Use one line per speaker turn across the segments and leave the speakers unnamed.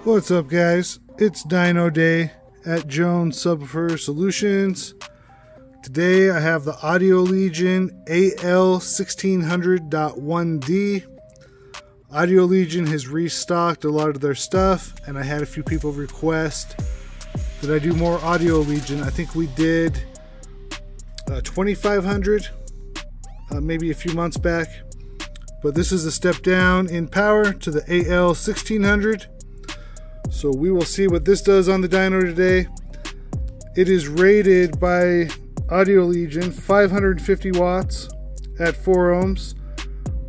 What's up, guys? It's Dyno Day at Jones Subwoofer Solutions. Today I have the Audio Legion AL1600.1D. Audio Legion has restocked a lot of their stuff, and I had a few people request that I do more Audio Legion. I think we did 2500 maybe a few months back, but this is a step down in power to the AL1600. So we will see what this does on the dyno today. It is rated by Audio Legion 550 watts at 4 ohms,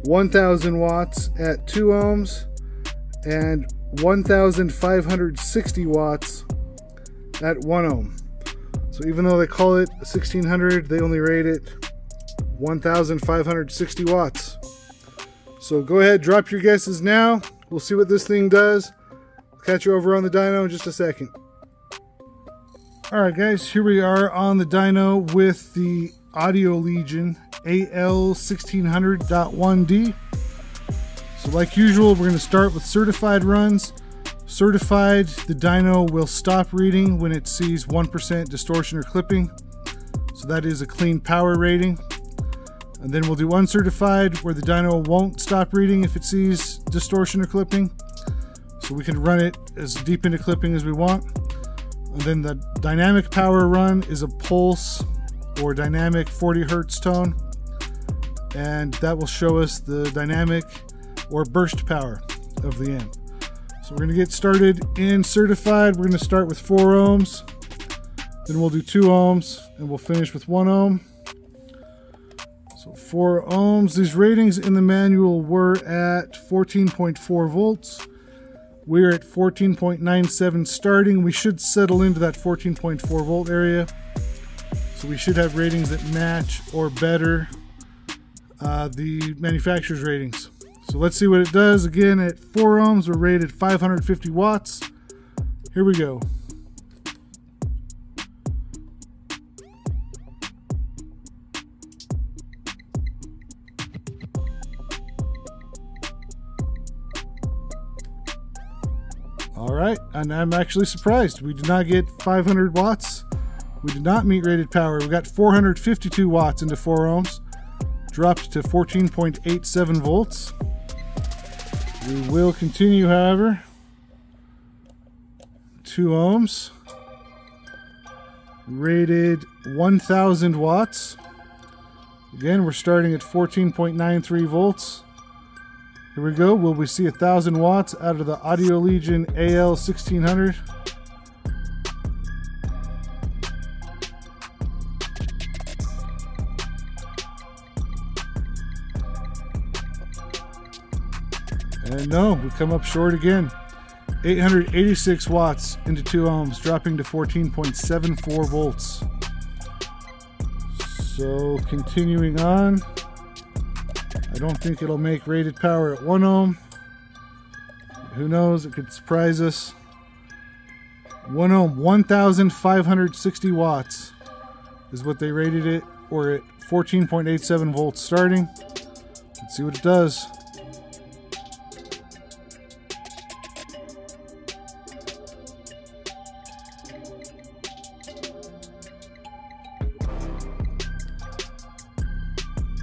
1000 watts at 2 ohms, and 1560 watts at 1 ohm. So even though they call it 1600, they only rate it 1560 watts. So go ahead, drop your guesses now. We'll see what this thing does. Catch you over on the dyno in just a second. Alright guys, here we are on the dyno with the Audio Legion AL1600.1D. So like usual, we're going to start with certified runs. Certified, the dyno will stop reading when it sees 1% distortion or clipping. So that is a clean power rating. And then we'll do uncertified, where the dyno won't stop reading if it sees distortion or clipping. So we can run it as deep into clipping as we want. And then the dynamic power run is a pulse or dynamic 40 Hertz tone. And that will show us the dynamic or burst power of the amp. So we're going to get started in certified. We're going to start with 4 ohms. Then we'll do 2 ohms and we'll finish with 1 ohm. So 4 ohms. These ratings in the manual were at 14.4 volts. We're at 14.97 starting. We should settle into that 14.4 volt area. So we should have ratings that match or better the manufacturer's ratings. So let's see what it does. Again, at 4 ohms, we're rated 550 watts. Here we go. Alright, and I'm actually surprised. We did not get 500 watts. We did not meet rated power. We got 452 watts into 4 ohms. Dropped to 14.87 volts. We will continue, however. 2 ohms. Rated 1000 watts. Again, we're starting at 14.93 volts. Here we go. Will we see 1000 watts out of the Audio Legion AL1600? And no, we come up short again. 886 watts into 2 ohms, dropping to 14.74 volts. So continuing on. I don't think it'll make rated power at 1 ohm. Who knows? It could surprise us. 1 ohm, 1560 watts is what they rated it, or at 14.87 volts starting. Let's see what it does.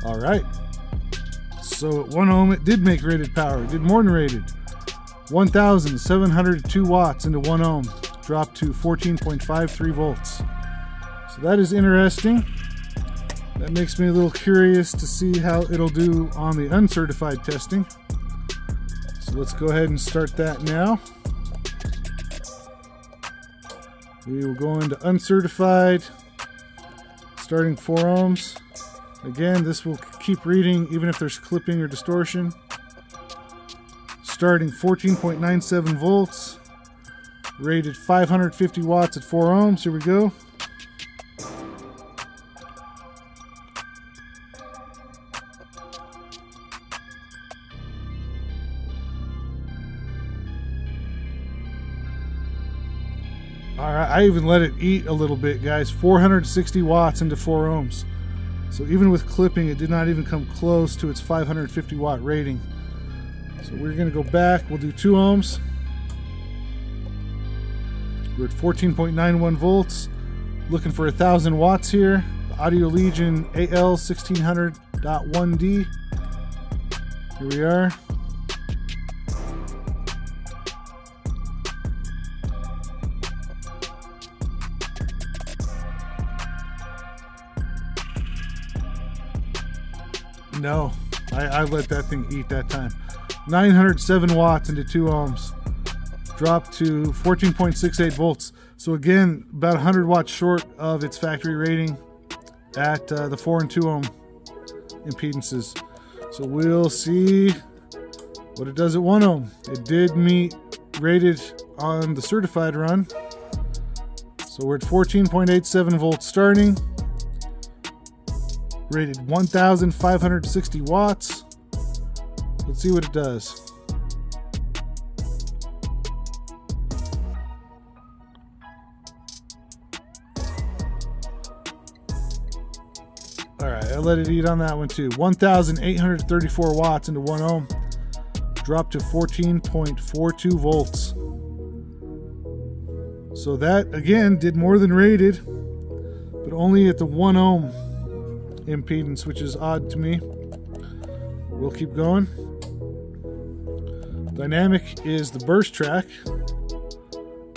All right. So at 1 ohm, it did make rated power. It did more than rated. 1,702 watts into 1 ohm. Dropped to 14.53 volts. So that is interesting. That makes me a little curious to see how it'll do on the uncertified testing. So let's go ahead and start that now. We will go into uncertified, starting 4 ohms. Again, this will keep reading even if there's clipping or distortion. Starting 14.97 volts. Rated 550 watts at 4 ohms. Here we go. Alright, I even let it eat a little bit, guys. 460 watts into 4 ohms. So even with clipping, it did not even come close to its 550 watt rating. So we're going to go back. We'll do 2 ohms. We're at 14.91 volts. Looking for 1,000 watts here. The Audio Legion AL1600.1D. Here we are. No, I let that thing eat that time. 907 watts into 2 ohms. Dropped to 14.68 volts. So again, about 100 watts short of its factory rating at the 4 and 2 ohm impedances. So we'll see what it does at 1 ohm. It did meet rated on the certified run. So we're at 14.87 volts starting. Rated 1,560 watts. Let's see what it does. Alright, I let it eat on that one too. 1,834 watts into 1 ohm. Dropped to 14.42 volts. So that, again, did more than rated, but only at the 1 ohm impedance, which is odd to me. We'll keep going. Dynamic is the burst track.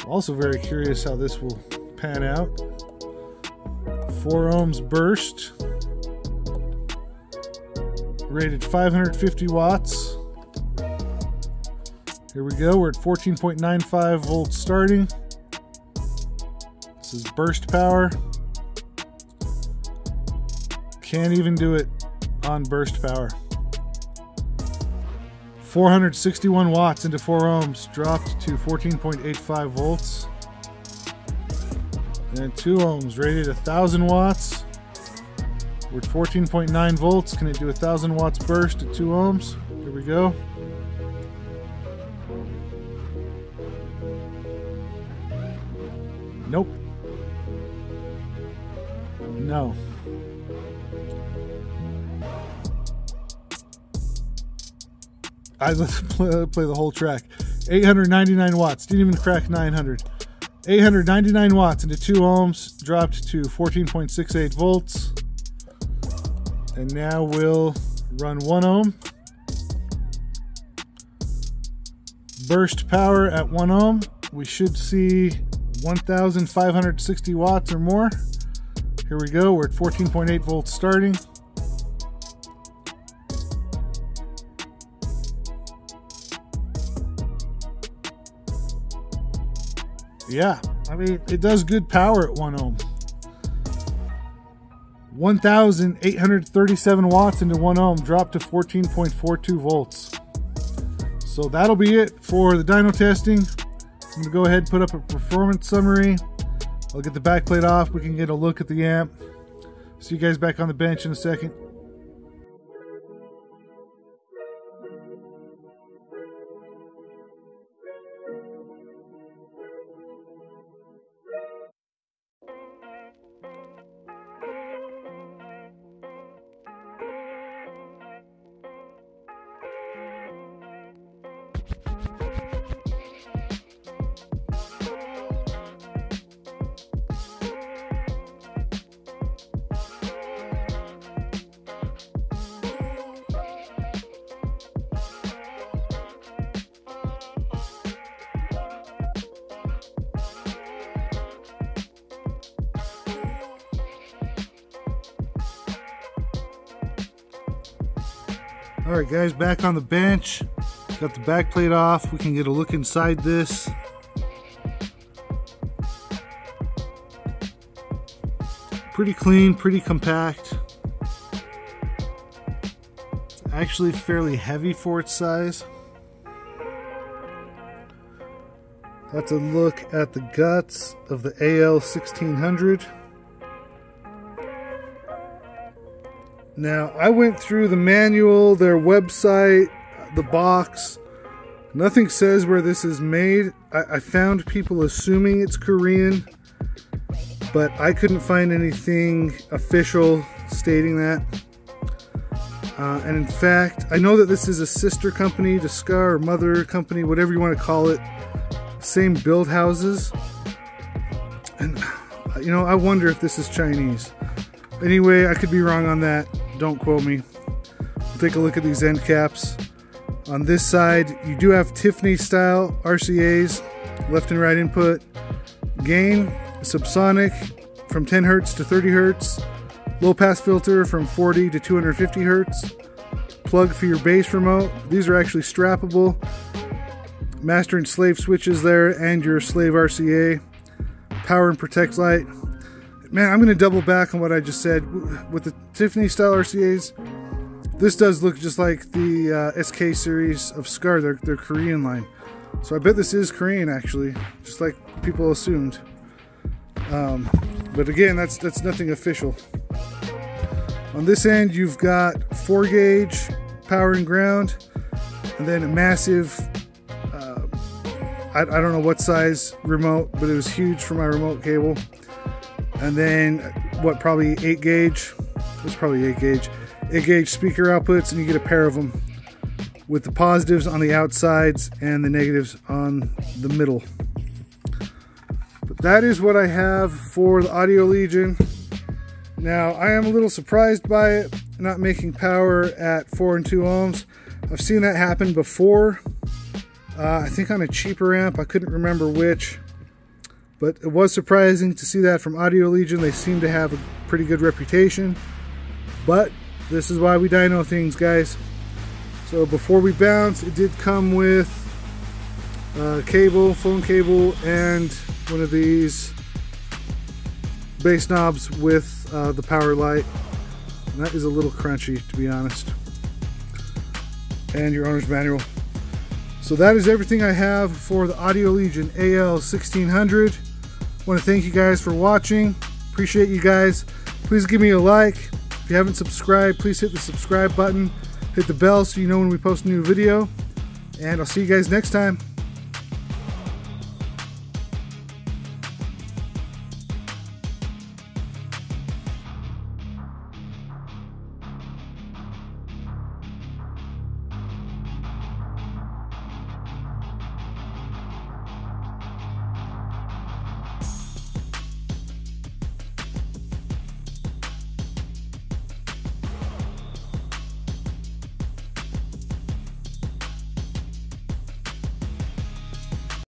Also very curious how this will pan out. 4 ohms burst. Rated 550 watts. Here we go. We're at 14.95 volts starting. This is burst power. Can't even do it on burst power. 461 watts into 4 ohms, dropped to 14.85 volts. And 2 ohms, rated 1,000 watts. We're at 14.9 volts. Can it do 1,000 watts burst at 2 ohms? Here we go. Nope. No. I let's play the whole track. 899 watts. Didn't even crack 900. 899 watts into 2 ohms. Dropped to 14.68 volts. And now we'll run 1 ohm. Burst power at 1 ohm. We should see 1,560 watts or more. Here we go. We're at 14.8 volts starting. Yeah, I mean, it does good power at 1 ohm. 1,837 watts into 1 ohm, dropped to 14.42 volts. So that'll be it for the dyno testing. I'm going to go ahead and put up a performance summary. I'll get the backplate off. We can get a look at the amp. See you guys back on the bench in a second. Alright guys, back on the bench. Got the back plate off. We can get a look inside this. Pretty clean, pretty compact. It's actually fairly heavy for its size. That's a look at the guts of the AL1600. Now, I went through the manual, their website, the box. Nothing says where this is made. I found people assuming it's Korean, but I couldn't find anything official stating that. And in fact, I know that this is a sister company to Ska, or mother company, whatever you want to call it. Same build houses. And, you know, I wonder if this is Chinese. Anyway, I could be wrong on that. Don't quote me. We'll take a look at these end caps. On this side, you do have Tiffany style RCAs, left and right input. Gain, subsonic from 10 Hertz to 30 Hertz. Low pass filter from 40 to 250 Hertz. Plug for your bass remote. These are actually strappable. Master and slave switches there, and your slave RCA. Power and protect light. Man, I'm going to double back on what I just said. With the Tiffany style RCAs, this does look just like the SK series of Scar, their Korean line. So I bet this is Korean actually, just like people assumed. But again, that's nothing official. On this end, you've got 4-gauge power and ground, and then a massive, I don't know what size remote, but it was huge for my remote cable. And then, what, probably 8-gauge? It's probably 8-gauge. 8-gauge speaker outputs, and you get a pair of them with the positives on the outsides and the negatives on the middle. But that is what I have for the Audio Legion. Now, I am a little surprised by it not making power at 4 and 2 ohms. I've seen that happen before. I think on a cheaper amp, I couldn't remember which. But it was surprising to see that from Audio Legion. They seem to have a pretty good reputation. But this is why we dyno things, guys. So before we bounce, it did come with cable, phone cable, and one of these bass knobs with the power light. And that is a little crunchy, to be honest. And your owner's manual. So that is everything I have for the Audio Legion AL1600. I want to thank you guys for watching. Appreciate you guys. Please give me a like. If you haven't subscribed, please hit the subscribe button. Hit the bell so you know when we post a new video. And I'll see you guys next time.